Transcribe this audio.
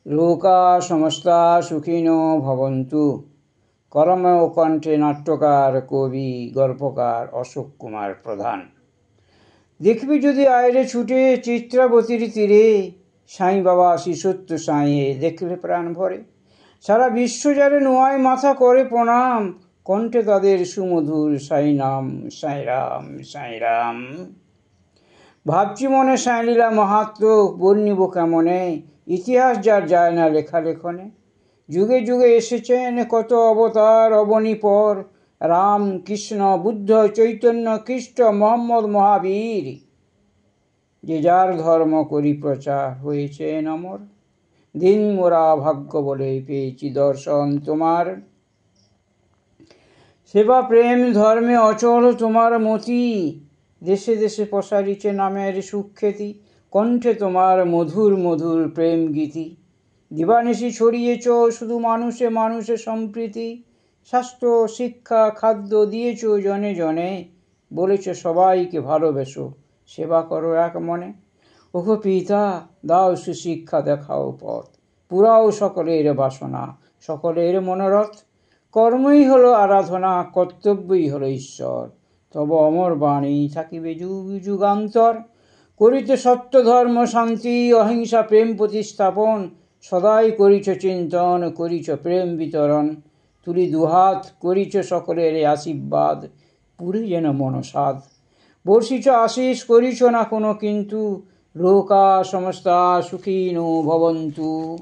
লোকা সমস্তা সুখিনো ভবন্তু। কলম ও কণ্ঠে নাট্যকার, কবি, গল্পকার অশোক কুমার প্রধান। দেখবি যদি আয়রে ছুটে চিত্রাবতীর তীরে, সাঁই বাবা শিশুত্ব সাঁইয়ে দেখলে প্রাণ ভরে। সারা বিশ্ব যারে নোয়ায় মাথা করে প্রণাম, কণ্ঠে তাদের সুমধুর সাই নাম, সাই রাম, সাই রাম। ভাবছি মনে সাঁইলীলা মাহাত্ম, বর্ণিব কেমনে, ইতিহাস যার যায় না লেখা লেখনে। যুগে যুগে এসেছেন কত অবতার অবনী পর, রাম, কৃষ্ণ, বুদ্ধ, চৈতন্য, খ্রিস্ট, মোহাম্মদ, মহাবীর। যে যার ধর্ম করি প্রচার হয়েছেন অমর। দিন মোরা ভাগ্য বলে পেয়েছি দর্শন তোমার। সেবা প্রেম ধর্মে অচল তোমার মতি, দেশে দেশে প্রসারিছে নামের সুখ্যাতি। কণ্ঠে তোমার মধুর মধুর প্রেম গীতি, দিবানিশি ছড়িয়েছ শুধু মানুষে মানুষে সম্প্রীতি। স্বাস্থ্য, শিক্ষা, খাদ্য দিয়েছ জনে জনে, বলেছ সবাইকে ভালোবেসো, সেবা করো এক মনে। ওগো পিতা, দাও সুশিক্ষা, দেখাও পথ, পুরাও সকলের বাসনা, সকলের মনোরথ। কর্মই হলো আরাধনা, কর্তব্যই হলো ঈশ্বর, তব অমর বাণী থাকিবে যুগ যুগান্তর। করিতে সত্য ধর্ম শান্তি অহিংসা প্রেম প্রতিস্থাপন, সদাই করিছ চিন্তন, করিছ প্রেম বিতরণ। তুলি দুহাত করিছ সকলের আশীর্বাদ, পুরে যেন মনসাদ। বর্ষিছ আশিস করিছ না কোনো কিন্তু, লোকা সমস্তা সুখিনো ভবন্তু।